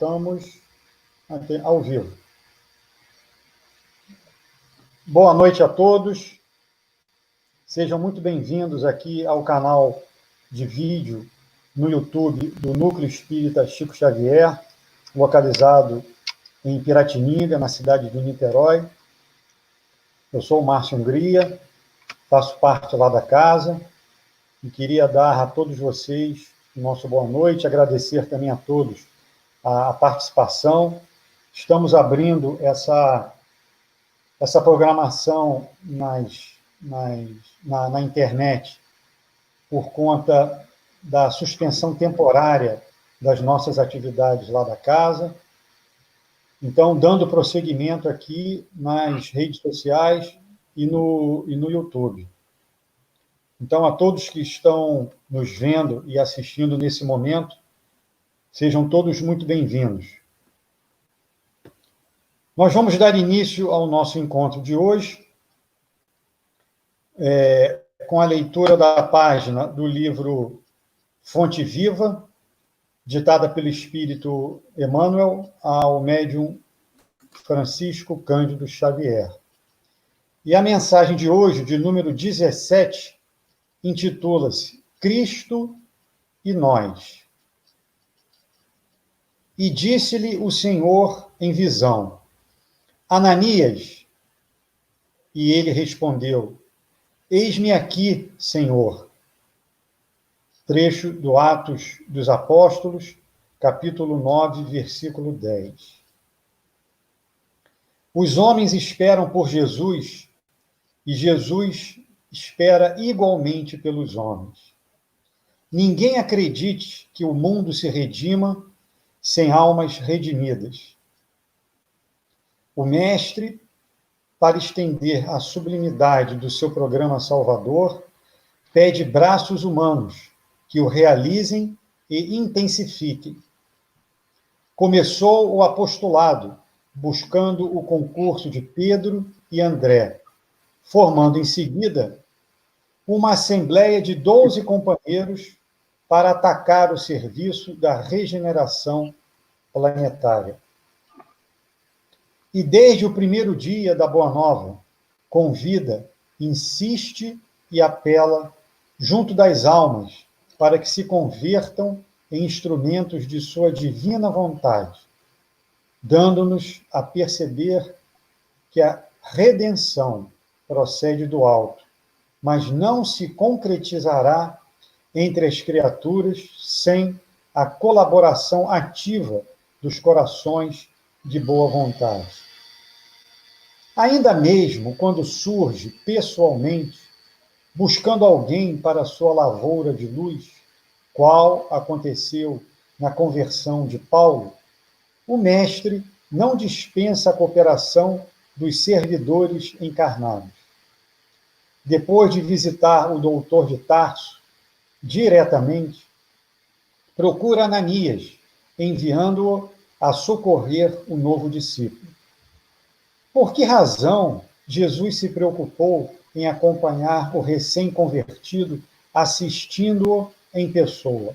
Estamos aqui ao vivo. Boa noite a todos. Sejam muito bem-vindos aqui ao canal de vídeo no YouTube do Núcleo Espírita Chico Xavier, localizado em Piratininga, na cidade de Niterói. Eu sou o Márcio Hungria, faço parte lá da casa e queria dar a todos vocês o nosso boa noite, agradecer também a todos a participação. Estamos abrindo essa programação na internet por conta da suspensão temporária das nossas atividades lá da casa. Então, dando prosseguimento aqui nas redes sociais e no YouTube. Então, a todos que estão nos vendo e assistindo nesse momento, sejam todos muito bem-vindos. Nós vamos dar início ao nosso encontro de hoje, com a leitura da página do livro Fonte Viva, ditada pelo Espírito Emmanuel ao médium Francisco Cândido Xavier. E a mensagem de hoje, de número 17, intitula-se Cristo e Nós. E disse-lhe o Senhor em visão: Ananias. E ele respondeu: Eis-me aqui, Senhor. Trecho do Atos dos Apóstolos, capítulo 9, versículo 10. Os homens esperam por Jesus e Jesus espera igualmente pelos homens. Ninguém acredite que o mundo se redima sem almas redimidas. O Mestre, para estender a sublimidade do seu programa salvador, pede braços humanos que o realizem e intensifiquem. Começou o apostolado, buscando o concurso de Pedro e André, formando em seguida uma assembleia de 12 companheiros para atacar o serviço da regeneração planetária. E desde o primeiro dia da Boa Nova, convida, insiste e apela junto das almas para que se convertam em instrumentos de sua divina vontade, dando-nos a perceber que a redenção procede do alto, mas não se concretizará entre as criaturas sem a colaboração ativa dos corações de boa vontade. Ainda mesmo quando surge pessoalmente, buscando alguém para sua lavoura de luz, qual aconteceu na conversão de Paulo, o Mestre não dispensa a cooperação dos servidores encarnados. Depois de visitar o doutor de Tarso diretamente, procura Ananias, enviando-o a socorrer o novo discípulo. Por que razão Jesus se preocupou em acompanhar o recém-convertido, assistindo-o em pessoa?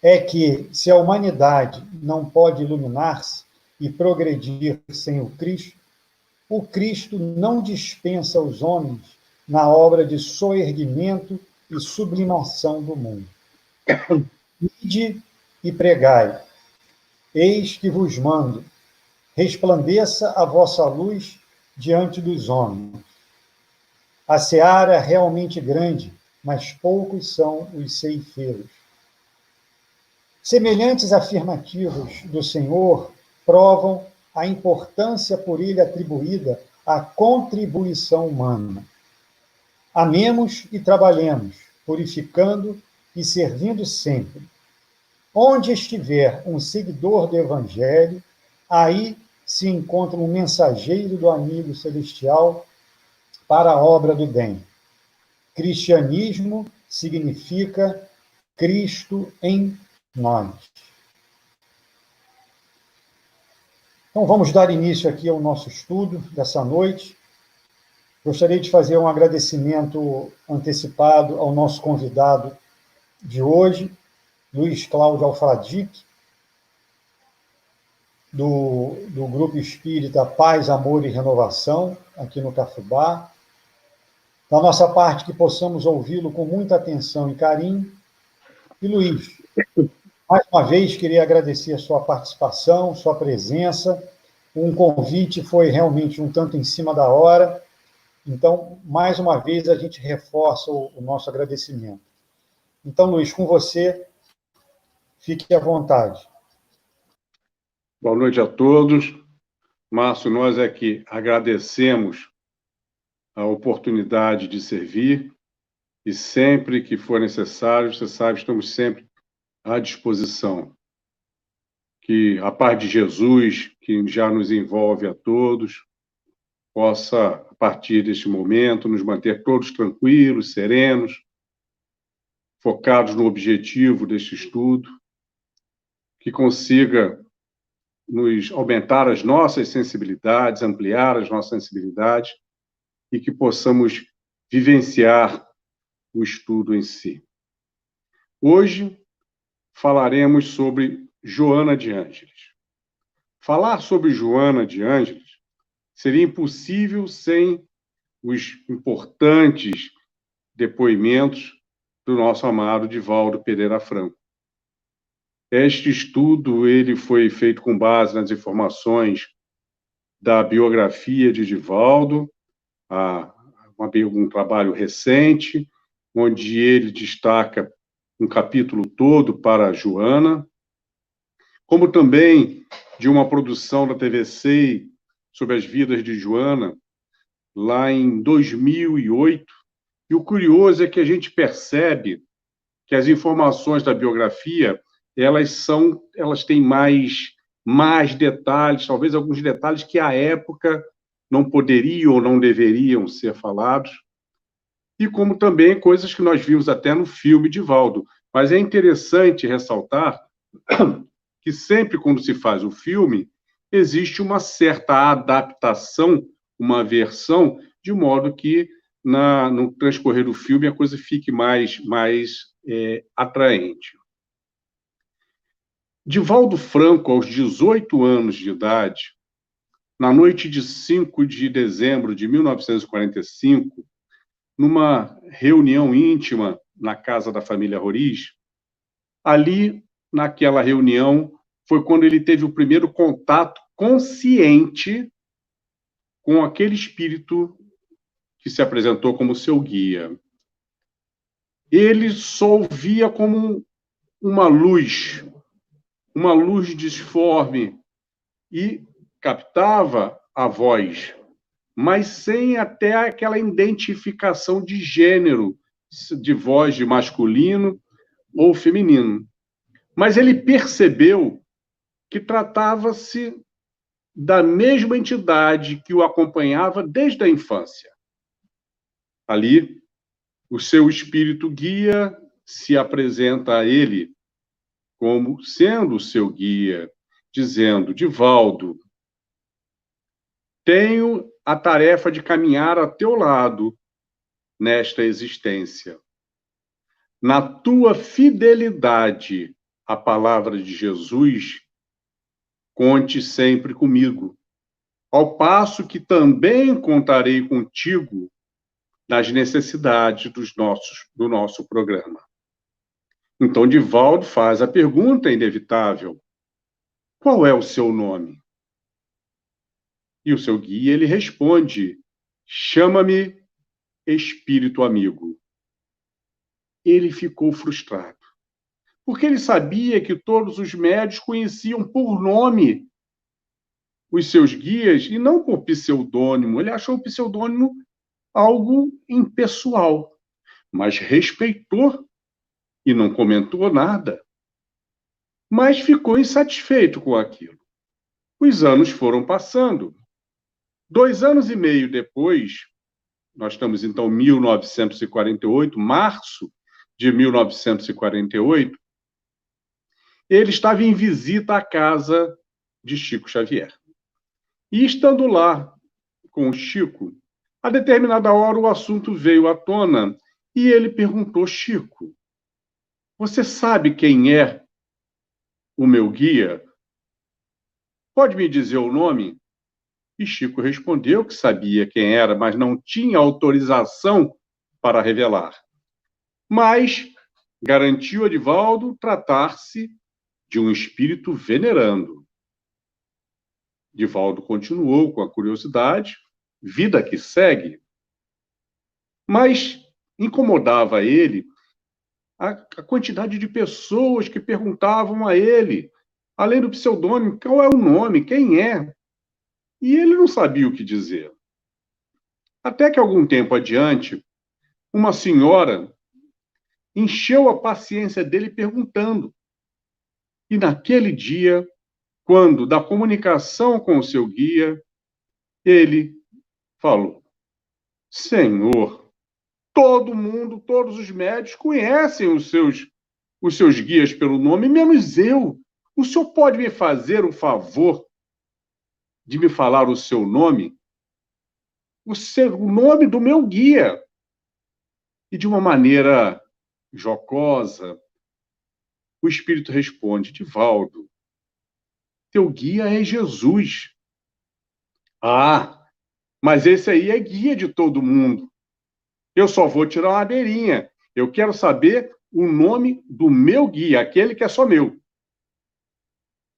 É que, se a humanidade não pode iluminar-se e progredir sem o Cristo não dispensa os homens na obra de soerguimento e sublimação do mundo. Ide e pregai, eis que vos mando, resplandeça a vossa luz diante dos homens. A seara é realmente grande, mas poucos são os ceifeiros. Semelhantes afirmativos do Senhor provam a importância por ele atribuída à contribuição humana. Amemos e trabalhemos, purificando e servindo sempre. Onde estiver um seguidor do Evangelho, aí se encontra um mensageiro do amigo celestial para a obra do bem. Cristianismo significa Cristo em nós. Então, vamos dar início aqui ao nosso estudo dessa noite. Gostaria de fazer um agradecimento antecipado ao nosso convidado de hoje, Luiz Cláudio Alfradique, do Grupo Espírita Paz, Amor e Renovação, aqui no Cafubá. Da nossa parte, que possamos ouvi-lo com muita atenção e carinho. E, Luiz, mais uma vez, queria agradecer a sua participação, sua presença. Um convite foi realmente um tanto em cima da hora. Então, mais uma vez, a gente reforça o nosso agradecimento. Então, Luiz, com você, fique à vontade. Boa noite a todos. Márcio, nós é que agradecemos a oportunidade de servir e sempre que for necessário, você sabe, estamos sempre à disposição. Que a paz de Jesus, que já nos envolve a todos, possa, a partir deste momento, nos manter todos tranquilos, serenos, focados no objetivo deste estudo, que consiga nos aumentar as nossas sensibilidades, ampliar as nossas sensibilidades e que possamos vivenciar o estudo em si. Hoje falaremos sobre Joana de Ângeles. Falar sobre Joana de Ângeles seria impossível sem os importantes depoimentos do nosso amado Divaldo Pereira Franco. Este estudo ele foi feito com base nas informações da biografia de Divaldo, um trabalho recente, onde ele destaca um capítulo todo para Joana, como também de uma produção da TVC sobre as vidas de Joana, lá em 2008. E o curioso é que a gente percebe que as informações da biografia, elas têm mais detalhes, talvez alguns detalhes que à época não poderiam ou não deveriam ser falados, e como também coisas que nós vimos até no filme Divaldo. Mas é interessante ressaltar que sempre quando se faz o filme, existe uma certa adaptação, uma versão, de modo que no transcorrer do filme a coisa fique mais atraente. Divaldo Franco, aos 18 anos de idade, na noite de 5 de dezembro de 1945, numa reunião íntima na casa da família Roriz, ali, naquela reunião, foi quando ele teve o primeiro contato consciente com aquele espírito que se apresentou como seu guia. Ele só o via como uma luz disforme, e captava a voz, mas sem até aquela identificação de gênero, de voz de masculino ou feminino. Mas ele percebeu que tratava-se da mesma entidade que o acompanhava desde a infância. Ali, o seu espírito guia se apresenta a ele como sendo o seu guia, dizendo: Divaldo, tenho a tarefa de caminhar a teu lado nesta existência. Na tua fidelidade à palavra de Jesus, conte sempre comigo, ao passo que também contarei contigo nas necessidades do nosso programa. Então, Divaldo faz a pergunta inevitável: qual é o seu nome? E o seu guia, ele responde: chama-me Espírito Amigo. Ele ficou frustrado, porque ele sabia que todos os médios conheciam por nome os seus guias e não por pseudônimo. Ele achou o pseudônimo algo impessoal, mas respeitou e não comentou nada. Mas ficou insatisfeito com aquilo. Os anos foram passando. 2 anos e meio depois, nós estamos então em 1948, março de 1948, ele estava em visita à casa de Chico Xavier. E estando lá com o Chico, a determinada hora o assunto veio à tona e ele perguntou: Chico, você sabe quem é o meu guia? pode me dizer o nome? E Chico respondeu que sabia quem era, mas não tinha autorização para revelar. Mas garantiu a Divaldo tratar-se de um espírito venerando. Divaldo continuou com a curiosidade, vida que segue. Mas incomodava ele a quantidade de pessoas que perguntavam a ele, além do pseudônimo, qual é o nome, quem é? E ele não sabia o que dizer. Até que, algum tempo adiante, uma senhora encheu a paciência dele perguntando. E naquele dia, quando da comunicação com o seu guia, ele falou: Senhor, todo mundo, todos os médicos conhecem os seus guias pelo nome, menos eu. O senhor pode me fazer o favor de me falar o seu nome? O nome do meu guia. E de uma maneira jocosa, o Espírito responde: Divaldo, teu guia é Jesus. Ah, mas esse aí é guia de todo mundo. Eu só vou tirar uma beirinha. Eu quero saber o nome do meu guia, aquele que é só meu.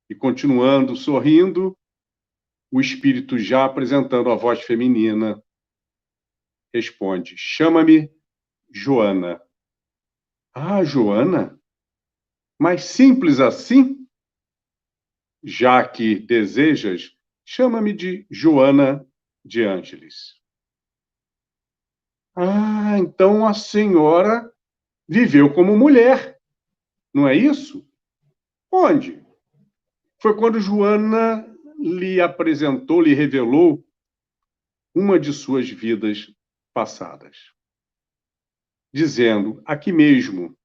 E continuando, sorrindo, o Espírito, já apresentando a voz feminina, responde: chama-me Joana. Ah, Joana? Mais simples assim? Já que desejas, chama-me de Joana de Ângeles. Ah, então a senhora viveu como mulher, não é isso? Onde? Foi quando Joana lhe apresentou, lhe revelou uma de suas vidas passadas, dizendo: aqui mesmo,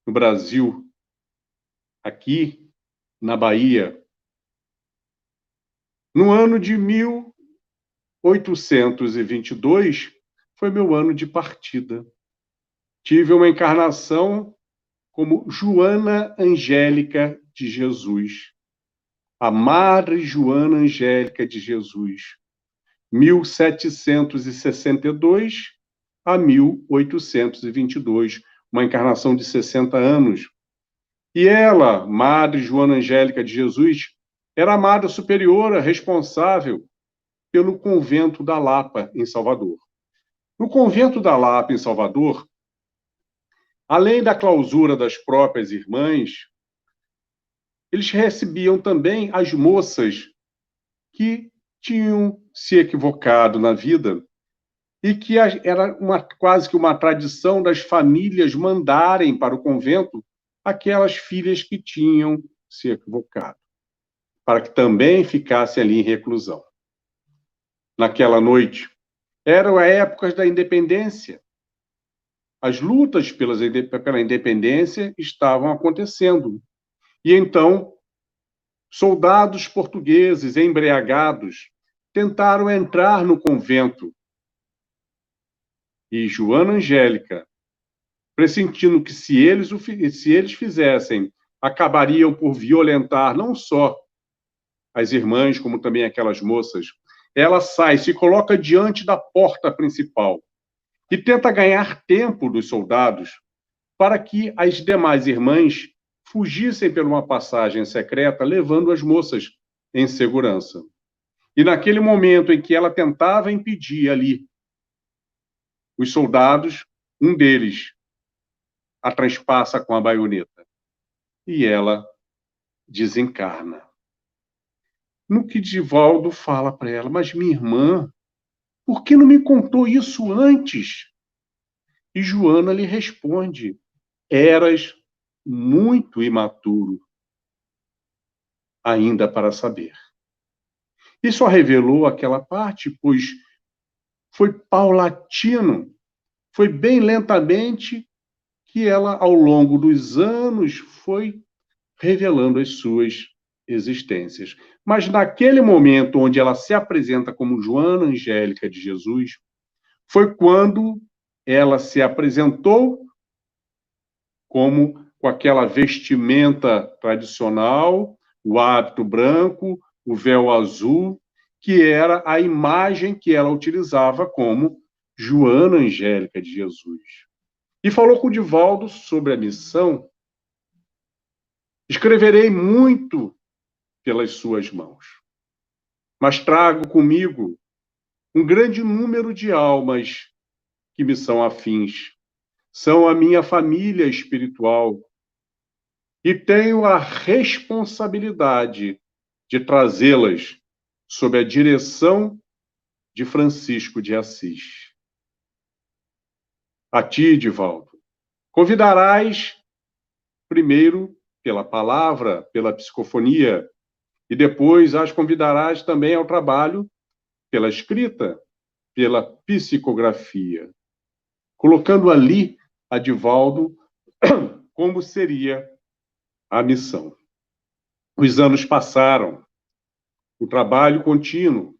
no Brasil, aqui na Bahia, no ano de 1822, foi meu ano de partida. Tive uma encarnação como Joana Angélica de Jesus, a Madre Joana Angélica de Jesus, 1762 a 1822, uma encarnação de 60 anos. E ela, Madre Joana Angélica de Jesus, era a Madre Superiora responsável pelo Convento da Lapa, em Salvador. No Convento da Lapa, em Salvador, além da clausura das próprias irmãs, eles recebiam também as moças que tinham se equivocado na vida e que era quase que uma tradição das famílias mandarem para o convento aquelas filhas que tinham se equivocado, para que também ficassem ali em reclusão. Naquela noite, eram épocas da independência. As lutas pela independência estavam acontecendo. E então, soldados portugueses embriagados tentaram entrar no convento. E Joana Angélica, pressentindo que se eles fizessem, acabariam por violentar não só as irmãs, como também aquelas moças, ela sai, se coloca diante da porta principal e tenta ganhar tempo dos soldados para que as demais irmãs fugissem por uma passagem secreta, levando as moças em segurança. E naquele momento em que ela tentava impedir ali os soldados, um deles a transpassa com a baioneta e ela desencarna. No que Divaldo fala para ela: mas minha irmã, por que não me contou isso antes? E Joana lhe responde: eras muito imaturo ainda para saber. E só revelou aquela parte, pois foi paulatino, foi bem lentamente que ela, ao longo dos anos, foi revelando as suas existências. Mas naquele momento onde ela se apresenta como Joana Angélica de Jesus, foi quando ela se apresentou como com aquela vestimenta tradicional, o hábito branco, o véu azul, que era a imagem que ela utilizava como Joana Angélica de Jesus. E falou com o Divaldo sobre a missão: escreverei muito pelas suas mãos, mas trago comigo um grande número de almas que me são afins. São a minha família espiritual e tenho a responsabilidade de trazê-las sob a direção de Francisco de Assis. A ti, Divaldo, convidarás primeiro pela palavra, pela psicofonia, e depois as convidarás também ao trabalho pela escrita, pela psicografia, colocando ali a Divaldo como seria a missão. Os anos passaram, o trabalho contínuo.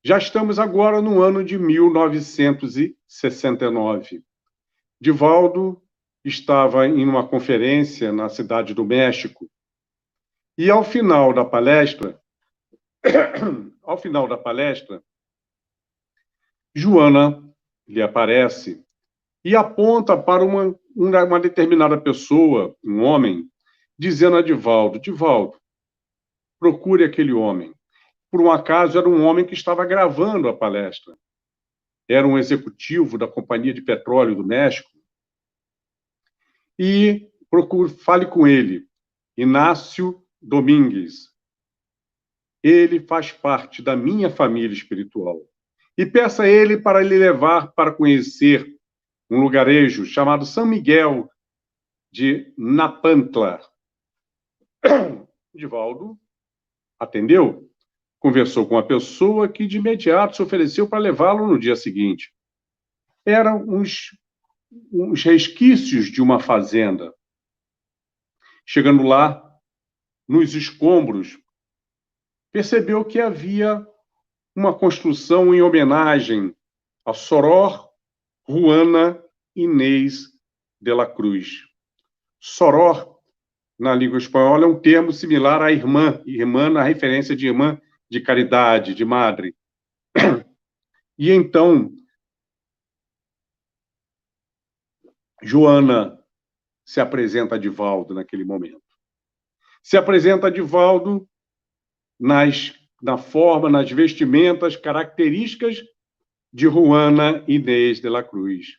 Já estamos agora no ano de 1969. Divaldo estava em uma conferência na cidade do México e ao final da palestra, Joana lhe aparece e aponta para uma determinada pessoa, um homem, dizendo a Divaldo: Divaldo, procure aquele homem. Por um acaso, era um homem que estava gravando a palestra. Era um executivo da Companhia de Petróleo do México. E fale com ele, Inácio Domingues. Ele faz parte da minha família espiritual. E peça a ele para lhe levar para conhecer um lugarejo chamado São Miguel de Napantla. Divaldo atendeu, conversou com a pessoa que de imediato se ofereceu para levá-lo no dia seguinte. Eram uns resquícios de uma fazenda. Chegando lá, nos escombros, percebeu que havia uma construção em homenagem a Soror Juana Inês de la Cruz. Soror, na língua espanhola, é um termo similar à irmã. Irmã na referência de irmã de caridade, de madre. E então, Joana se apresenta a Divaldo naquele momento. Se apresenta a Divaldo na forma, nas vestimentas características de Juana Inês de la Cruz,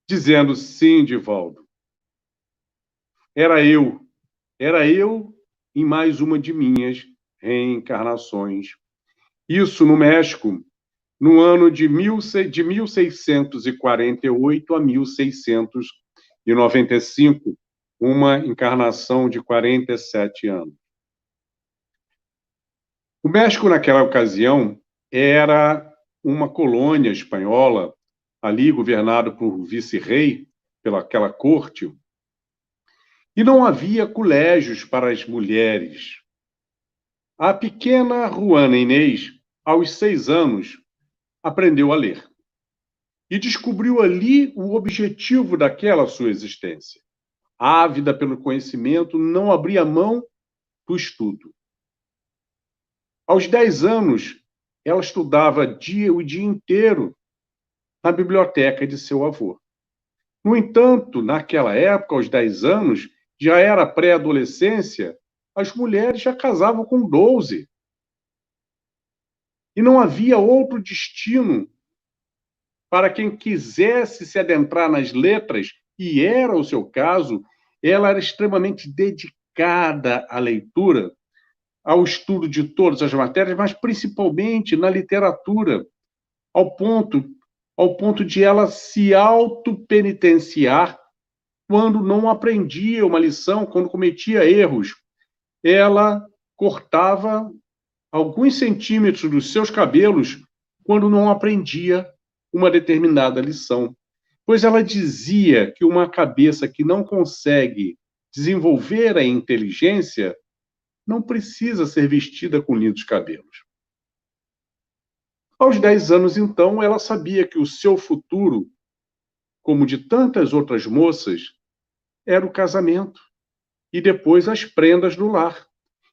dizendo: sim, Divaldo, era eu em mais uma de minhas reencarnações. Isso no México, no ano de 1648 a 1695, uma encarnação de 47 anos. O México, naquela ocasião, era uma colônia espanhola, ali governado por vice-rei, pelaquela corte, e não havia colégios para as mulheres. A pequena Juana Inês, aos 6 anos, aprendeu a ler. E descobriu ali o objetivo daquela sua existência. Ávida pelo conhecimento, não abria mão do estudo. Aos 10 anos, ela estudava o dia inteiro na biblioteca de seu avô. No entanto, naquela época, aos 10 anos, já era pré-adolescência, as mulheres já casavam com 12. E não havia outro destino para quem quisesse se adentrar nas letras, e era o seu caso. Ela era extremamente dedicada à leitura, ao estudo de todas as matérias, mas principalmente na literatura, ao ponto de ela se autopenitenciar quando não aprendia uma lição, quando cometia erros. Ela cortava alguns centímetros dos seus cabelos quando não aprendia uma determinada lição. Pois ela dizia que uma cabeça que não consegue desenvolver a inteligência não precisa ser vestida com lindos cabelos. Aos 10 anos, então, ela sabia que o seu futuro, como de tantas outras moças, era o casamento e depois as prendas do lar.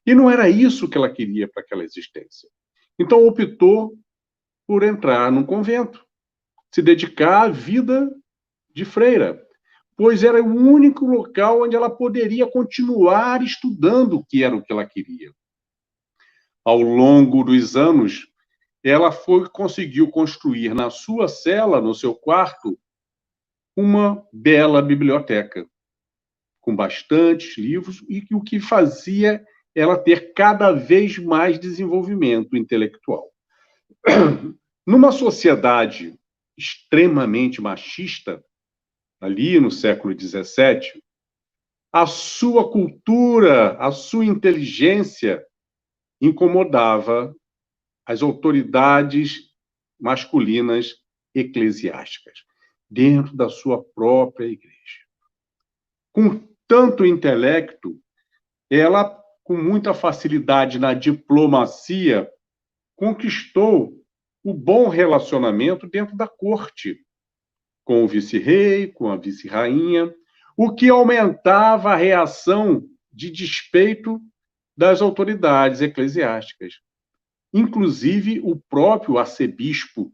E não era isso que ela queria para aquela existência. Então optou por entrar num convento, se dedicar à vida de freira, pois era o único local onde ela poderia continuar estudando, que era o que ela queria. Ao longo dos anos, ela conseguiu construir na sua cela, no seu quarto, uma bela biblioteca, com bastantes livros, e o que fazia ela ter cada vez mais desenvolvimento intelectual. Numa sociedade extremamente machista, ali no século XVII, a sua cultura, a sua inteligência incomodava as autoridades masculinas eclesiásticas, dentro da sua própria igreja. Com tanto intelecto, ela, com muita facilidade na diplomacia, conquistou o bom relacionamento dentro da corte, com o vice-rei, com a vice-rainha, o que aumentava a reação de despeito das autoridades eclesiásticas, inclusive o próprio arcebispo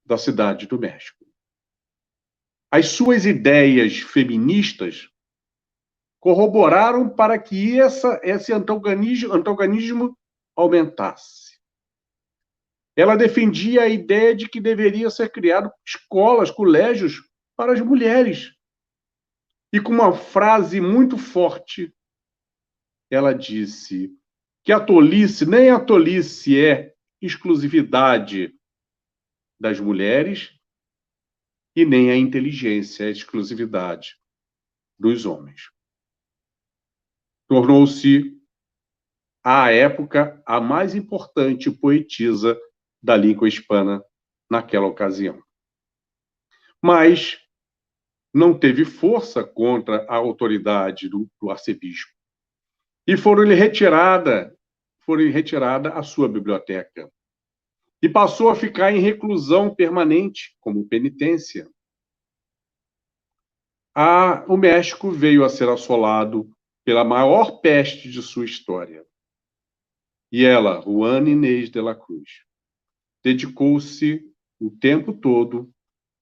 da cidade do México. As suas ideias feministas corroboraram para que esse antagonismo aumentasse. Ela defendia a ideia de que deveria ser criado escolas, colégios para as mulheres. E com uma frase muito forte, ela disse que nem a tolice é exclusividade das mulheres e nem a inteligência é exclusividade dos homens. Tornou-se, à época, a mais importante poetisa da língua hispana naquela ocasião. Mas não teve força contra a autoridade do arcebispo. E foi-lhe retirada a sua biblioteca. E passou a ficar em reclusão permanente, como penitência. O México veio a ser assolado pela maior peste de sua história. E ela, Juana Inês de la Cruz, dedicou-se o tempo todo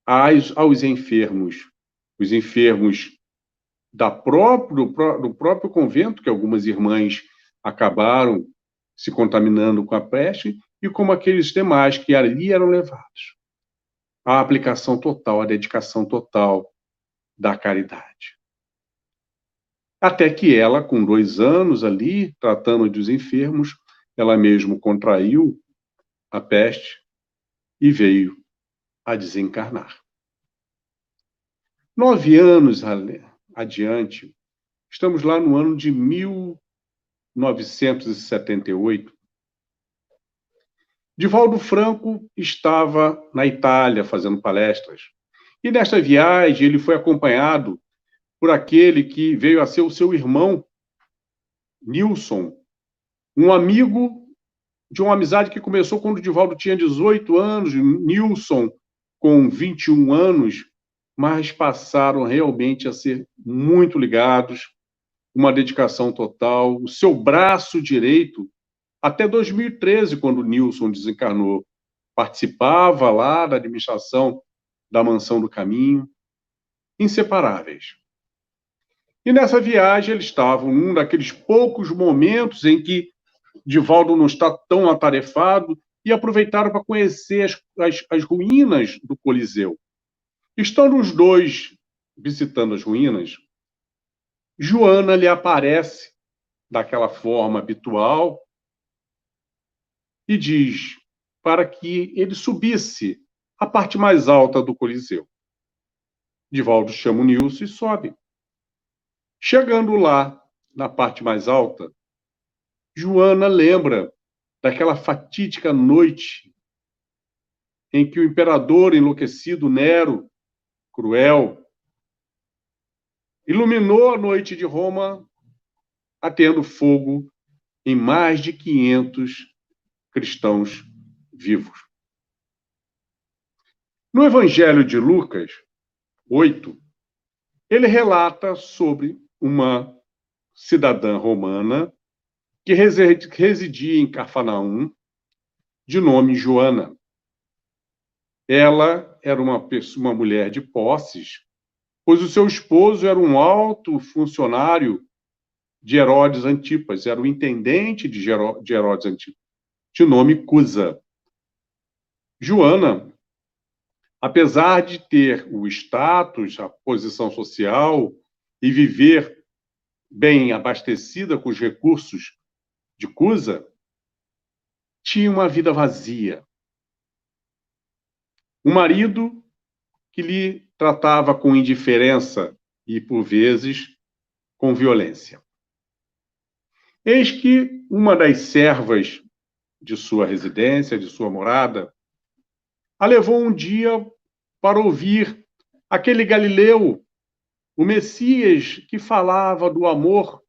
aos enfermos, os enfermos do próprio convento, que algumas irmãs acabaram se contaminando com a peste, e como aqueles demais que ali eram levados. A aplicação total, a dedicação total da caridade. Até que ela, com 2 anos ali, tratando dos enfermos, ela mesma contraiu a peste e veio a desencarnar. 9 anos adiante, estamos lá no ano de 1978. Divaldo Franco estava na Itália fazendo palestras. E nesta viagem ele foi acompanhado por aquele que veio a ser o seu irmão, Nilson, um amigo de uma amizade que começou quando o Divaldo tinha 18 anos, Nilson com 21 anos, mas passaram realmente a ser muito ligados, uma dedicação total. O seu braço direito, até 2013, quando o Nilson desencarnou, participava lá da administração da Mansão do Caminho, inseparáveis. E nessa viagem eles estavam num daqueles poucos momentos em que Divaldo não está tão atarefado e aproveitaram para conhecer as ruínas do Coliseu. Estando os dois visitando as ruínas, Joana lhe aparece daquela forma habitual e diz para que ele subisse à parte mais alta do Coliseu. Divaldo chama o Nilson e sobe. Chegando lá, na parte mais alta, Joana lembra daquela fatídica noite em que o imperador enlouquecido Nero, cruel, iluminou a noite de Roma, atendo fogo em mais de 500 cristãos vivos. No Evangelho de Lucas 8, ele relata sobre uma cidadã romana que residia em Cafarnaum, de nome Joana. Ela era uma mulher de posses, pois o seu esposo era um alto funcionário de Herodes Antipas, era o intendente de Herodes Antipas, de nome Cusa. Joana, apesar de ter o status, a posição social e viver bem abastecida com os recursos de Cusa, tinha uma vida vazia. Um marido que lhe tratava com indiferença e, por vezes, com violência. Eis que uma das servas de sua residência, de sua morada, a levou um dia para ouvir aquele Galileu, o Messias que falava do amor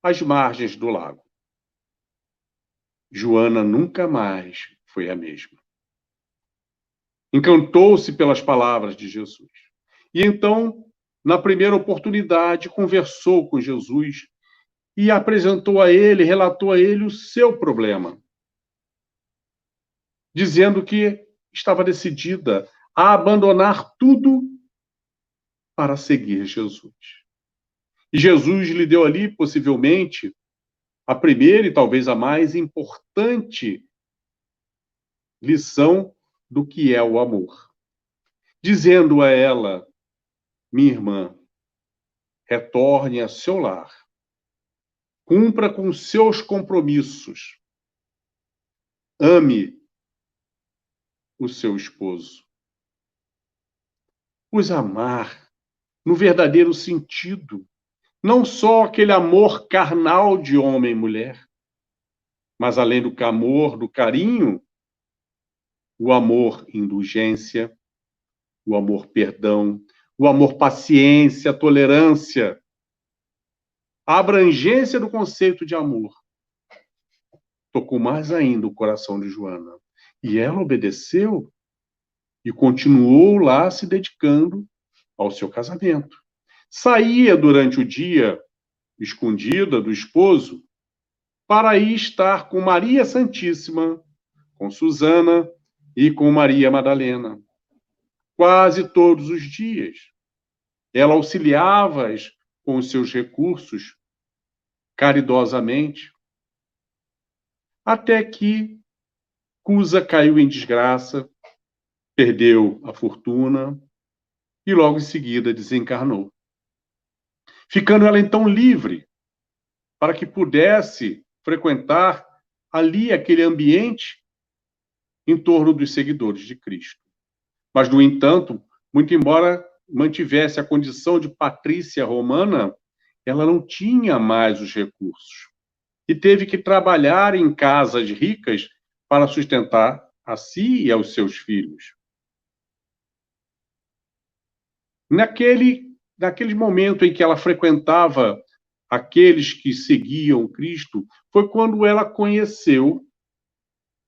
às margens do lago. Joana nunca mais foi a mesma. Encantou-se pelas palavras de Jesus. E então, na primeira oportunidade, conversou com Jesus e apresentou a ele, relatou a ele o seu problema, dizendo que estava decidida a abandonar tudo para seguir Jesus. E Jesus lhe deu ali, possivelmente, a primeira e talvez a mais importante lição do que é o amor, dizendo a ela: minha irmã, retorne a seu lar, cumpra com seus compromissos, ame o seu esposo. Os amar no verdadeiro sentido, não só aquele amor carnal de homem e mulher, mas além do amor, do carinho, o amor indulgência, o amor perdão, o amor paciência, tolerância, a abrangência do conceito de amor. Tocou mais ainda o coração de Joana. E ela obedeceu e continuou lá se dedicando ao seu casamento. Saía durante o dia, escondida do esposo, para ir estar com Maria Santíssima, com Susana e com Maria Madalena. Quase todos os dias. Ela auxiliava-as com os seus recursos, caridosamente, até que Cusa caiu em desgraça, perdeu a fortuna e logo em seguida desencarnou. Ficando ela então livre para que pudesse frequentar ali aquele ambiente em torno dos seguidores de Cristo. Mas, no entanto, muito embora mantivesse a condição de patrícia romana, ela não tinha mais os recursos e teve que trabalhar em casas ricas para sustentar a si e aos seus filhos. Naquele momento em que ela frequentava aqueles que seguiam Cristo, foi quando ela conheceu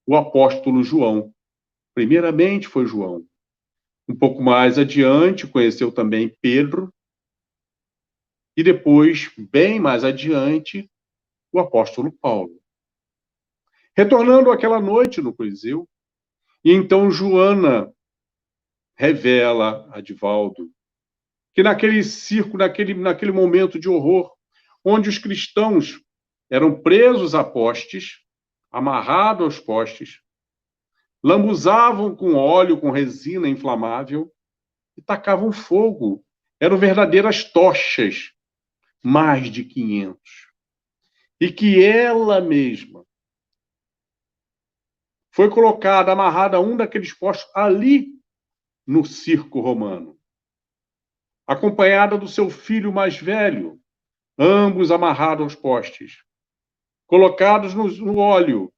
o apóstolo João. Primeiramente foi João. Um pouco mais adiante, conheceu também Pedro. E depois, bem mais adiante, o apóstolo Paulo. Retornando àquela noite no Coliseu, e então Joana revela a Divaldo que naquele circo, naquele momento de horror, onde os cristãos eram presos a postes, amarrados aos postes, lambuzavam com óleo, com resina inflamável e tacavam fogo. Eram verdadeiras tochas, mais de 500. E que ela mesma foi colocada, amarrada a um daqueles postes ali no circo romano, acompanhada do seu filho mais velho, ambos amarrados aos postes, colocados no óleo,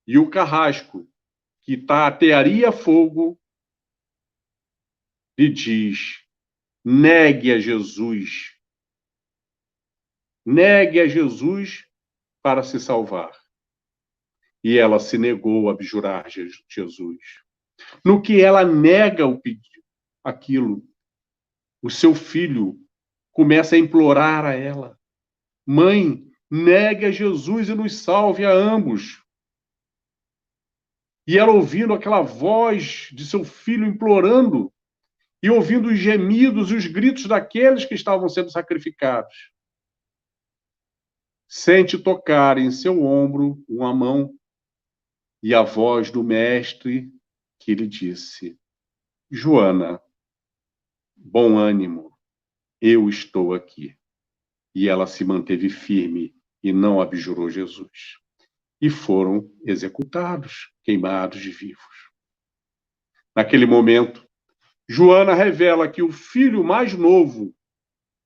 e o carrasco, que tatearia fogo, lhe diz: negue a Jesus. Negue a Jesus para se salvar. E ela se negou a abjurar Jesus. No que ela nega aquilo, o seu filho começa a implorar a ela: mãe, negue a Jesus e nos salve a ambos. E ela ouvindo aquela voz de seu filho implorando, e ouvindo os gemidos e os gritos daqueles que estavam sendo sacrificados, sente tocar em seu ombro uma mão e a voz do mestre que lhe disse: Joana, bom ânimo, eu estou aqui. E ela se manteve firme e não abjurou Jesus. E foram executados, queimados de vivos. Naquele momento, Joana revela que o filho mais novo,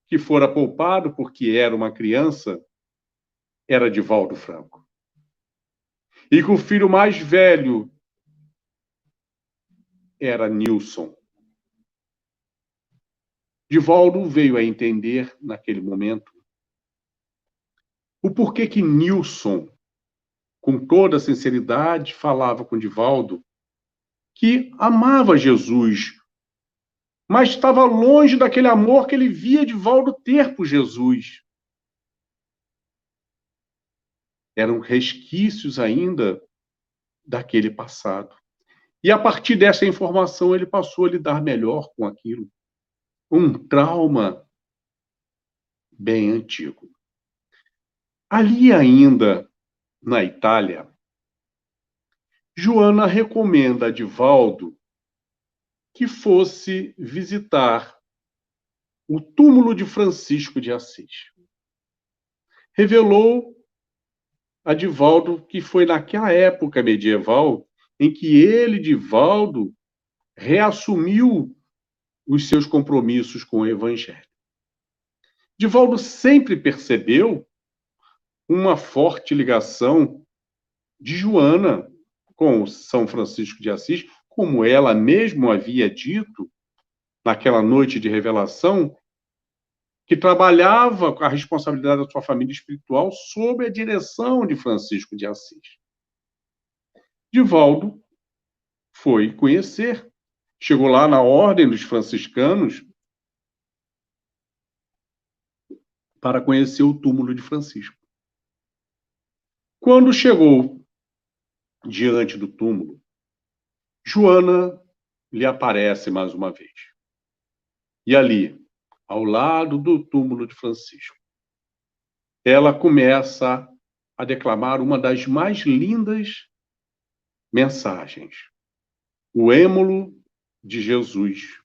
que fora poupado porque era uma criança, era Divaldo Franco. E que o filho mais velho era Nilson. Divaldo veio a entender, naquele momento, o porquê que Nilson, com toda sinceridade, falava com Divaldo que amava Jesus, mas estava longe daquele amor que ele via Divaldo ter por Jesus. Eram resquícios ainda daquele passado. E a partir dessa informação ele passou a lidar melhor com aquilo. Um trauma bem antigo. Ali ainda, na Itália, Joana recomenda a Divaldo que fosse visitar o túmulo de Francisco de Assis. Revelou a Divaldo que foi naquela época medieval em que ele, Divaldo, reassumiu os seus compromissos com o Evangelho. Divaldo sempre percebeu uma forte ligação de Joana com São Francisco de Assis, como ela mesma havia dito naquela noite de revelação, que trabalhava com a responsabilidade da sua família espiritual sob a direção de Francisco de Assis. Divaldo foi conhecer, chegou lá na Ordem dos Franciscanos para conhecer o túmulo de Francisco. Quando chegou diante do túmulo, Joana lhe aparece mais uma vez. E ali, ao lado do túmulo de Francisco, ela começa a declamar uma das mais lindas mensagens, o Êmulo de Jesus.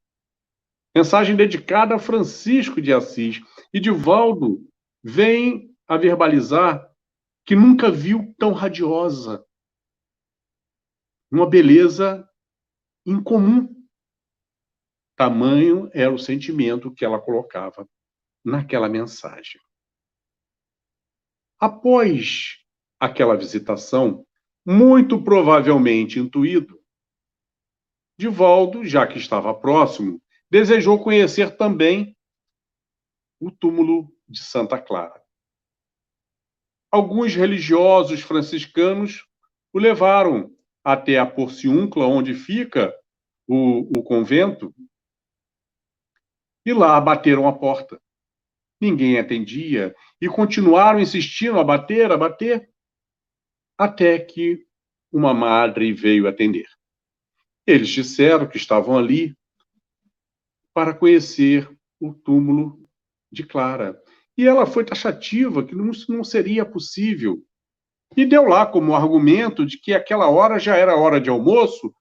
Mensagem dedicada a Francisco de Assis. E Divaldo vem a verbalizar que nunca viu tão radiosa, uma beleza incomum. Tamanho era o sentimento que ela colocava naquela mensagem. Após aquela visitação, muito provavelmente intuído, Divaldo, já que estava próximo, desejou conhecer também o túmulo de Santa Clara. Alguns religiosos franciscanos o levaram até a Porciúncula, onde fica o convento, e lá bateram a porta. Ninguém atendia e continuaram insistindo a bater, até que uma madre veio atender. Eles disseram que estavam ali para conhecer o túmulo de Clara. E ela foi taxativa, que não seria possível. E deu lá como argumento de que aquela hora já era hora de almoço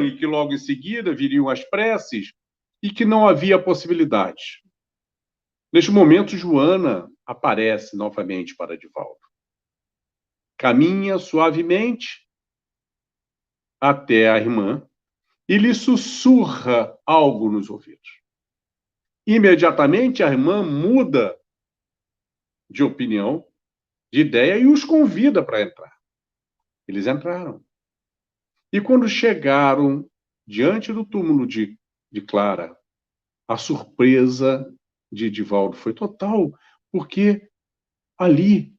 e que logo em seguida viriam as preces e que não havia possibilidade. Neste momento, Joana aparece novamente para Divaldo. Caminha suavemente até a irmã e lhe sussurra algo nos ouvidos. Imediatamente, a irmã muda de opinião, de ideia, e os convida para entrar. Eles entraram. E quando chegaram diante do túmulo de Clara, a surpresa de Divaldo foi total, porque ali,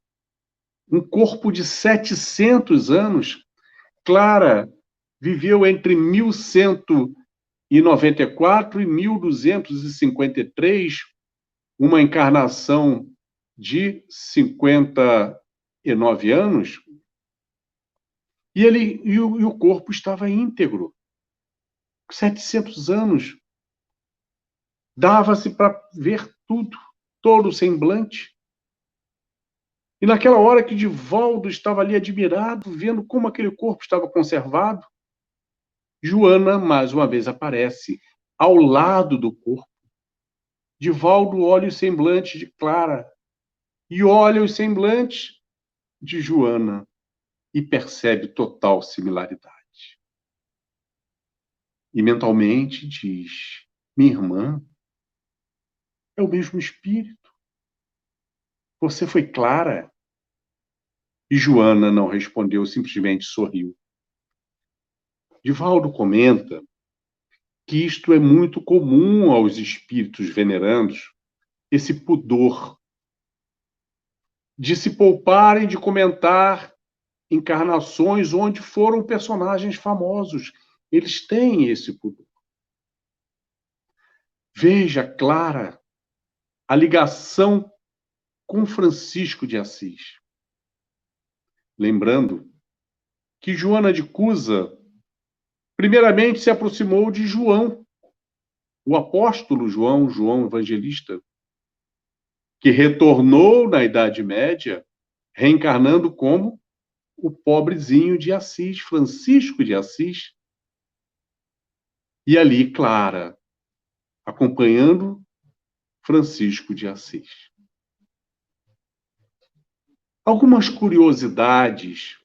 um corpo de 700 anos, Clara viveu entre 1194 e 1253, uma encarnação de 59 anos, e o corpo estava íntegro. 700 anos. Dava-se para ver tudo, todo o semblante. E naquela hora que Divaldo estava ali admirado, vendo como aquele corpo estava conservado, Joana, mais uma vez, aparece ao lado do corpo. Divaldo olha os semblantes de Clara e olha os semblantes de Joana e percebe total similaridade. E mentalmente diz: minha irmã, é o mesmo espírito. Você foi Clara. E Joana não respondeu, simplesmente sorriu. Divaldo comenta que isto é muito comum aos espíritos venerandos, esse pudor de se pouparem de comentar encarnações onde foram personagens famosos. Eles têm esse pudor. Veja, Clara, a ligação com Francisco de Assis. Lembrando que Joana de Cusa, primeiramente, se aproximou de João, o apóstolo João, João Evangelista, que retornou na Idade Média, reencarnando como o pobrezinho de Assis, Francisco de Assis. E ali, Clara, acompanhando Francisco de Assis. Algumas curiosidades,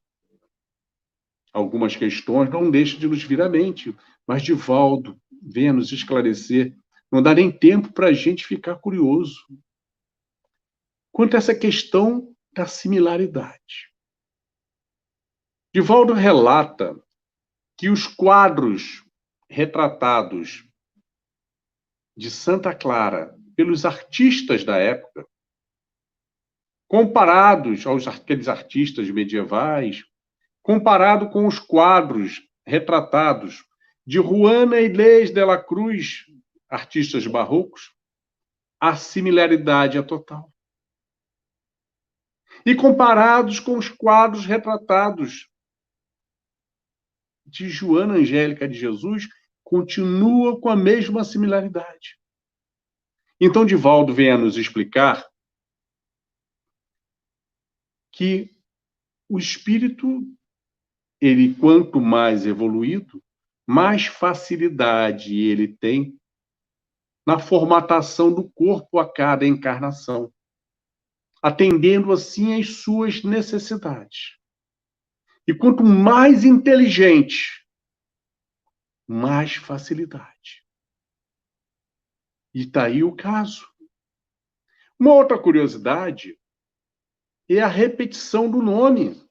algumas questões não deixam de nos vir à mente, mas Divaldo vem nos esclarecer. Não dá nem tempo para a gente ficar curioso. Quanto a essa questão da similaridade. Divaldo relata que os quadros retratados de Santa Clara pelos artistas da época, comparados aos aqueles artistas medievais, comparado com os quadros retratados de Juana Inés de la Cruz, artistas barrocos, a similaridade é total. E comparados com os quadros retratados de Joana Angélica de Jesus, continua com a mesma similaridade. Então, Divaldo vem a nos explicar que o espírito, ele, quanto mais evoluído, mais facilidade ele tem na formatação do corpo a cada encarnação, atendendo assim às suas necessidades. E quanto mais inteligente, mais facilidade. E está aí o caso. Uma outra curiosidade é a repetição do nome.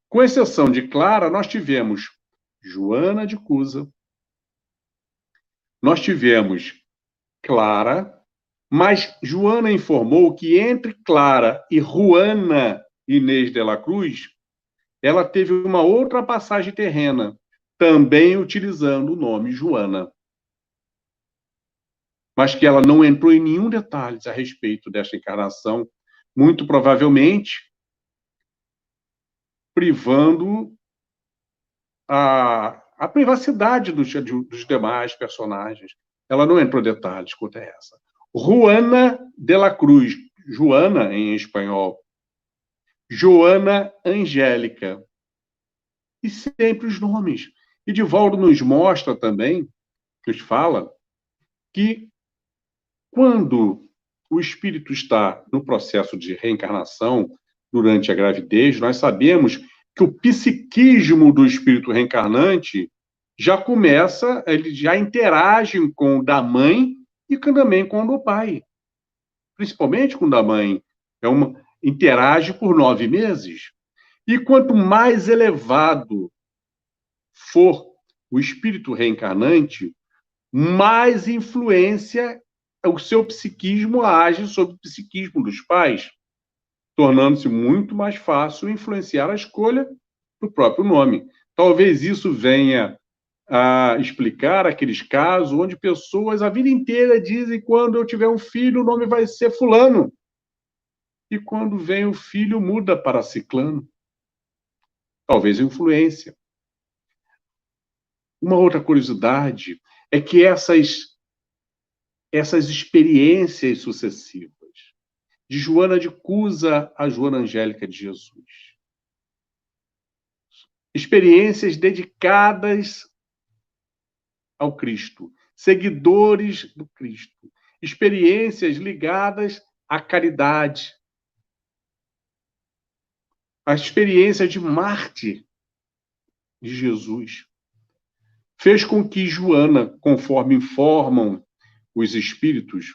Com exceção de Clara, nós tivemos Joana de Cusa, nós tivemos Clara, mas Joana informou que entre Clara e Juana Inês de la Cruz, ela teve uma outra passagem terrena, também utilizando o nome Joana. Mas que ela não entrou em nenhum detalhe a respeito desta encarnação, muito provavelmente privando a privacidade dos demais personagens. Ela não entrou em detalhes quanto a essa. Juana de la Cruz, Joana em espanhol, Joana Angélica. E sempre os nomes. E Divaldo nos mostra também, nos fala, que quando o espírito está no processo de reencarnação, durante a gravidez, nós sabemos que o psiquismo do espírito reencarnante já começa, ele já interage com o da mãe e também com o do pai. Principalmente com o da mãe. Interage por 9 meses. E quanto mais elevado for o espírito reencarnante, mais influência o seu psiquismo age sobre o psiquismo dos pais, tornando-se muito mais fácil influenciar a escolha do próprio nome. Talvez isso venha a explicar aqueles casos onde pessoas a vida inteira dizem: quando eu tiver um filho, o nome vai ser fulano. e quando vem o filho muda para ciclano. Talvez influência. Uma outra curiosidade é que essas experiências sucessivas, de Joana de Cusa a Joana Angélica de Jesus, experiências dedicadas ao Cristo, seguidores do Cristo, experiências ligadas à caridade, a experiência de mártir de Jesus, fez com que Joana, conforme informam os espíritos,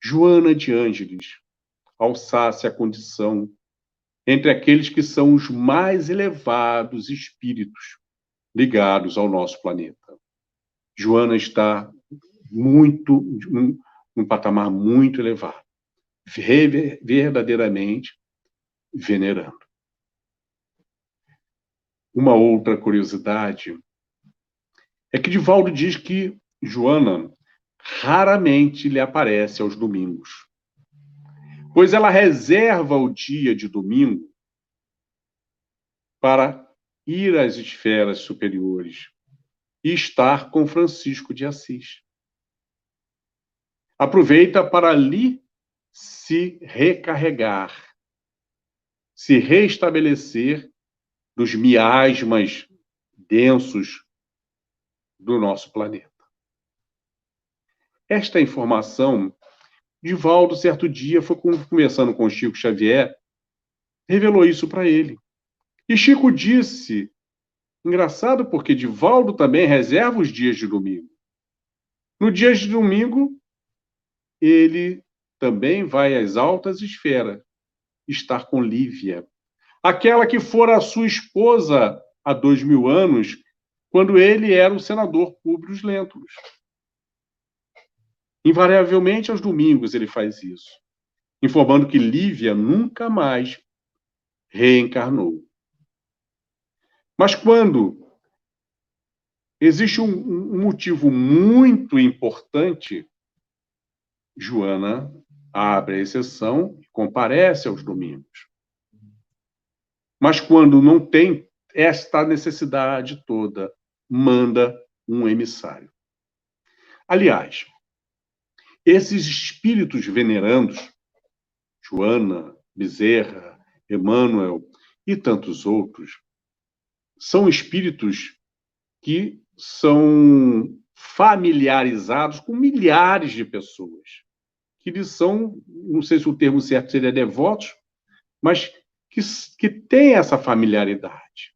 Joana de Ângeles, alçasse a condição entre aqueles que são os mais elevados espíritos ligados ao nosso planeta. Joana está num patamar muito elevado, verdadeiramente venerando. Uma outra curiosidade é que Divaldo diz que Joana raramente lhe aparece aos domingos, pois ela reserva o dia de domingo para ir às esferas superiores e estar com Francisco de Assis. Aproveita para ali se recarregar, se restabelecer dos miasmas densos do nosso planeta. Esta informação, Divaldo, certo dia, foi conversando com Chico Xavier, revelou isso para ele. E Chico disse, engraçado porque Divaldo também reserva os dias de domingo. No dia de domingo, ele também vai às altas esferas, estar com Lívia, aquela que fora a sua esposa há 2000 anos, quando ele era o senador Públio Lentulus. Invariavelmente, aos domingos, ele faz isso, informando que Lívia nunca mais reencarnou. Mas quando existe um motivo muito importante, Joana abre a exceção e comparece aos domingos. Mas quando não tem esta necessidade toda, manda um emissário. Aliás, esses espíritos venerandos, Joana, Bezerra, Emmanuel e tantos outros, são espíritos que são familiarizados com milhares de pessoas, que eles são, não sei se o termo certo seria devotos, mas que têm essa familiaridade.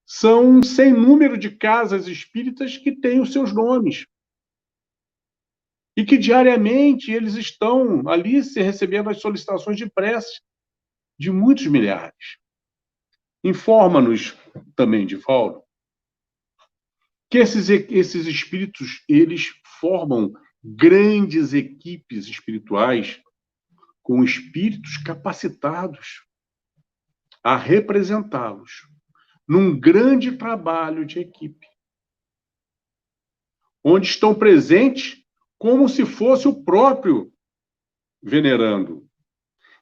São sem número de casas espíritas que têm os seus nomes. E que diariamente eles estão ali recebendo as solicitações de prece de muitos milhares. Informa-nos também, Divaldo, que esses espíritos, eles formam grandes equipes espirituais com espíritos capacitados a representá-los num grande trabalho de equipe, onde estão presentes como se fosse o próprio venerando.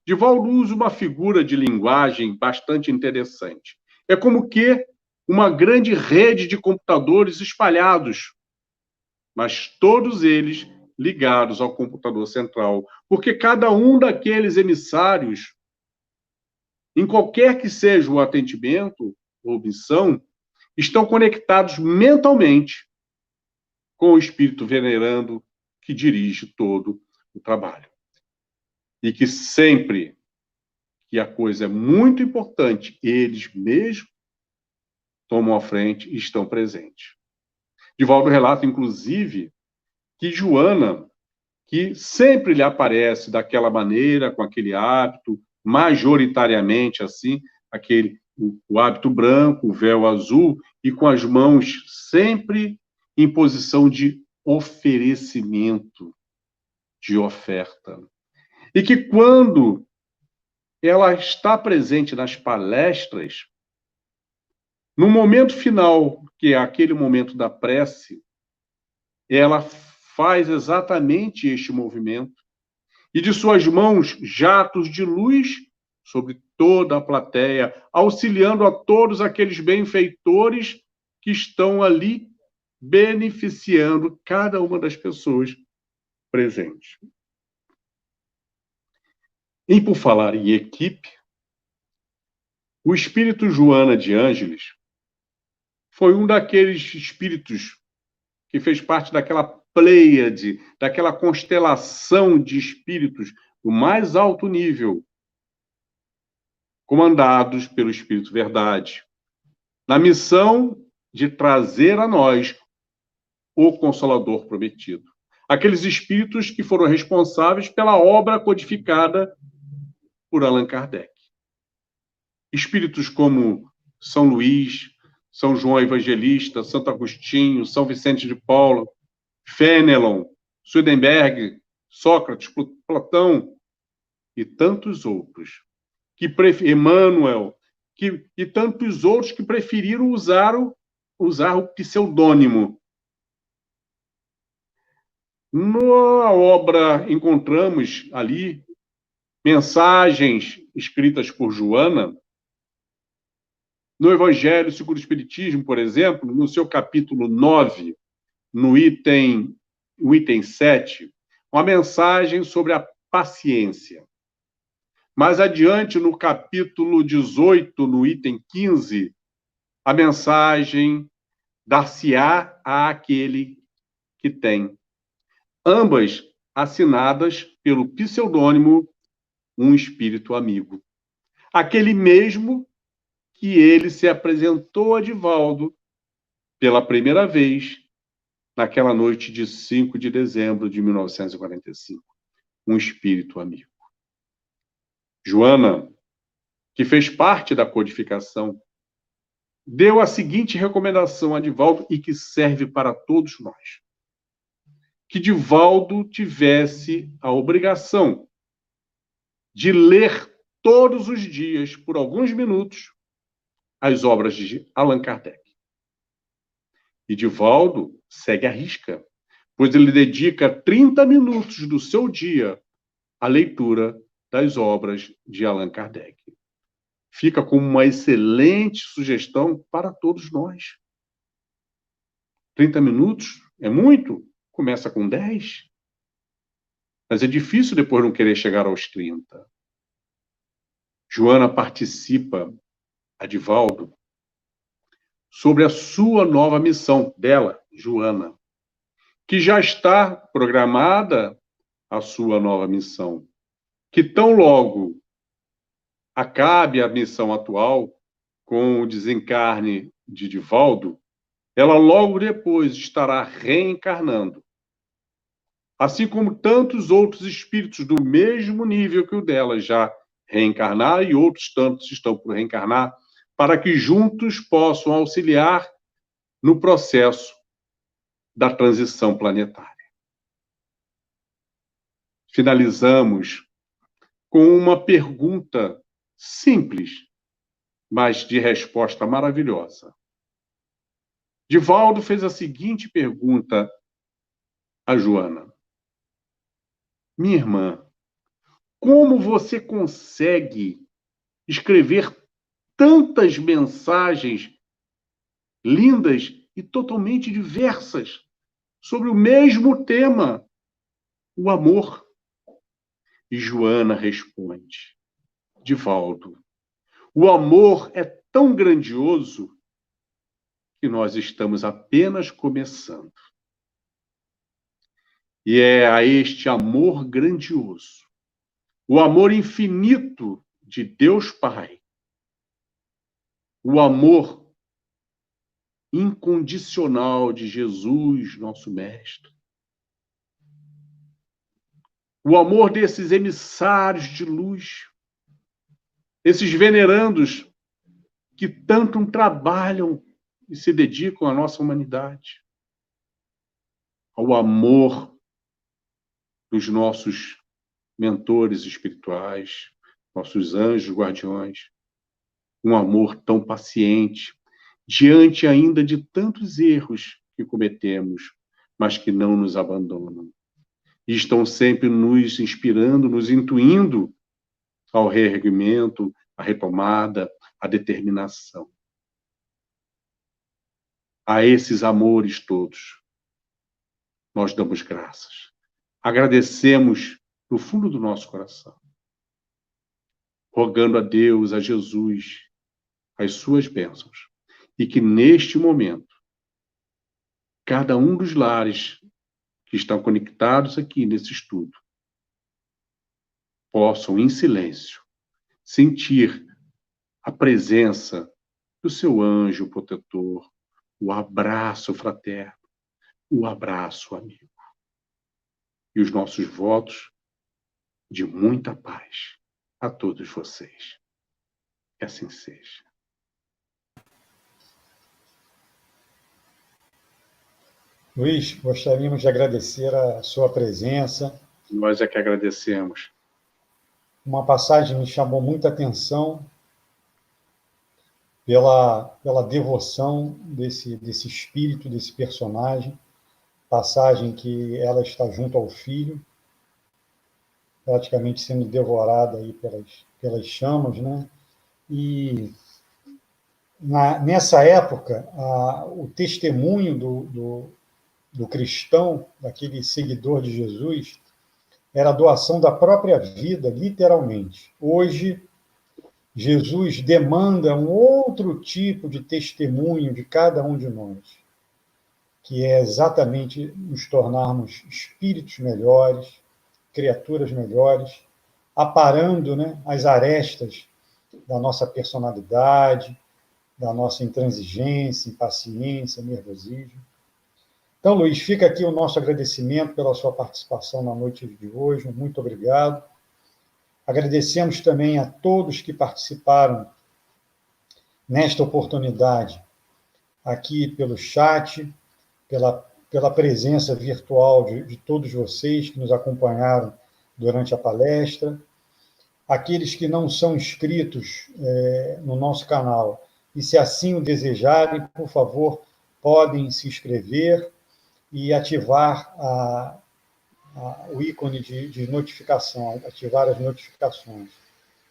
Divaldo usa uma figura de linguagem bastante interessante. É como que uma grande rede de computadores espalhados, mas todos eles ligados ao computador central, porque cada um daqueles emissários, em qualquer que seja o atendimento ou missão, estão conectados mentalmente com o espírito venerando que dirige todo o trabalho. E que sempre que a coisa é muito importante, eles mesmos tomam a frente e estão presentes. Divaldo relata, inclusive, que Joana, que sempre lhe aparece daquela maneira, com aquele hábito, majoritariamente assim, o hábito branco, o véu azul, e com as mãos sempre em posição de oferecimento, de oferta. E que quando ela está presente nas palestras, no momento final, que é aquele momento da prece, ela faz exatamente este movimento, e de suas mãos, jatos de luz sobre toda a plateia, auxiliando a todos aqueles benfeitores que estão ali beneficiando cada uma das pessoas presentes. E por falar em equipe, o espírito Joana de Ângeles foi um daqueles espíritos que fez parte daquela pleiade, daquela constelação de espíritos do mais alto nível, comandados pelo Espírito Verdade, na missão de trazer a nós o Consolador prometido. Aqueles espíritos que foram responsáveis pela obra codificada por Allan Kardec. Espíritos como São Luís, São João Evangelista, Santo Agostinho, São Vicente de Paulo, Fénelon, Swedenborg, Sócrates, Platão e tantos outros, Emmanuel, e tantos outros que preferiram usar o pseudônimo. Na obra encontramos ali mensagens escritas por Joana. No Evangelho segundo o Espiritismo, por exemplo, no seu capítulo 9, no item 7, uma mensagem sobre a paciência. Mais adiante, no capítulo 18, no item 15, a mensagem dar-se-á àquele que tem. Ambas assinadas pelo pseudônimo Um Espírito Amigo. Aquele mesmo que ele se apresentou a Divaldo pela primeira vez naquela noite de 5 de dezembro de 1945. Um Espírito Amigo. Joana, que fez parte da codificação, deu a seguinte recomendação a Divaldo e que serve para todos nós. Que Divaldo tivesse a obrigação de ler todos os dias, por alguns minutos, as obras de Allan Kardec. E Divaldo segue à risca, pois ele dedica 30 minutos do seu dia à leitura das obras de Allan Kardec. Fica como uma excelente sugestão para todos nós. 30 minutos é muito? Começa com 10. Mas é difícil depois não querer chegar aos 30. Joana participa, a Divaldo, sobre a sua nova missão dela, Joana, que já está programada a sua nova missão, que tão logo acabe a missão atual com o desencarne de Divaldo, ela logo depois estará reencarnando. Assim como tantos outros espíritos do mesmo nível que o dela já reencarnaram e outros tantos estão por reencarnar, para que juntos possam auxiliar no processo da transição planetária. Finalizamos com uma pergunta simples, mas de resposta maravilhosa. Divaldo fez a seguinte pergunta a Joana: minha irmã, como você consegue escrever tantas mensagens lindas e totalmente diversas sobre o mesmo tema, o amor? E Joana responde: Divaldo, o amor é tão grandioso que nós estamos apenas começando. E é a este amor grandioso, o amor infinito de Deus Pai, o amor incondicional de Jesus, nosso Mestre, o amor desses emissários de luz, esses venerandos que tanto trabalham e se dedicam à nossa humanidade, ao amor dos nossos mentores espirituais, nossos anjos guardiões, um amor tão paciente, diante ainda de tantos erros que cometemos, mas que não nos abandonam. E estão sempre nos inspirando, nos intuindo ao reerguimento, à retomada, à determinação. A esses amores todos, nós damos graças. Agradecemos no fundo do nosso coração, rogando a Deus, a Jesus, as suas bênçãos, e que neste momento, cada um dos lares que estão conectados aqui nesse estudo, possam, em silêncio, sentir a presença do seu anjo protetor, o abraço fraterno, o abraço amigo. E os nossos votos de muita paz a todos vocês. Que assim seja. Luiz, gostaríamos de agradecer a sua presença. Nós é que agradecemos. Uma passagem me chamou muita atenção pela devoção desse espírito, desse personagem. Passagem que ela está junto ao filho, praticamente sendo devorada aí pelas chamas, né? E nessa época, o testemunho do cristão, daquele seguidor de Jesus, era a doação da própria vida, literalmente. Hoje, Jesus demanda um outro tipo de testemunho de cada um de nós, que é exatamente nos tornarmos espíritos melhores, criaturas melhores, aparando, né, as arestas da nossa personalidade, da nossa intransigência, impaciência, nervosismo. Então, Luiz, fica aqui o nosso agradecimento pela sua participação na noite de hoje. Muito obrigado. Agradecemos também a todos que participaram nesta oportunidade, aqui pelo chat, pela presença virtual de todos vocês que nos acompanharam durante a palestra. Aqueles que não são inscritos no nosso canal, e se assim o desejarem, por favor, podem se inscrever e ativar o ícone de notificação, ativar as notificações,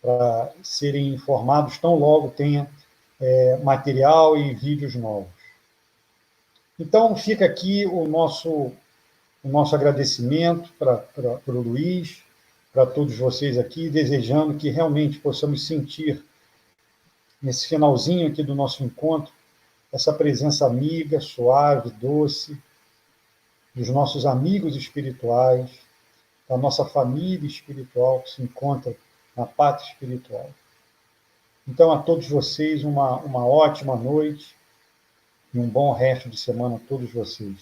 para serem informados tão logo tenha material e vídeos novos. Então, fica aqui o nosso agradecimento para o Luiz, para todos vocês aqui, desejando que realmente possamos sentir, nesse finalzinho aqui do nosso encontro, essa presença amiga, suave, doce, dos nossos amigos espirituais, da nossa família espiritual que se encontra na pátria espiritual. Então, a todos vocês, uma ótima noite e um bom resto de semana a todos vocês.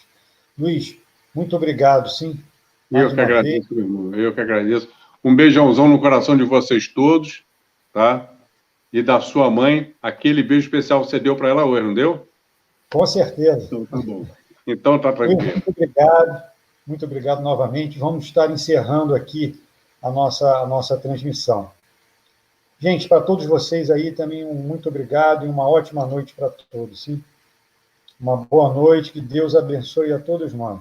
Luiz, muito obrigado, sim. Eu que agradeço, meu irmão. Eu que agradeço. Um beijãozão no coração de vocês todos, tá? E da sua mãe, aquele beijo especial que você deu para ela hoje, não deu? Com certeza. Então tá bom. Então tá tranquilo. Muito obrigado novamente. Vamos estar encerrando aqui a nossa transmissão. Gente, para todos vocês aí também muito obrigado e uma ótima noite para todos, sim? Uma boa noite, que Deus abençoe a todos nós.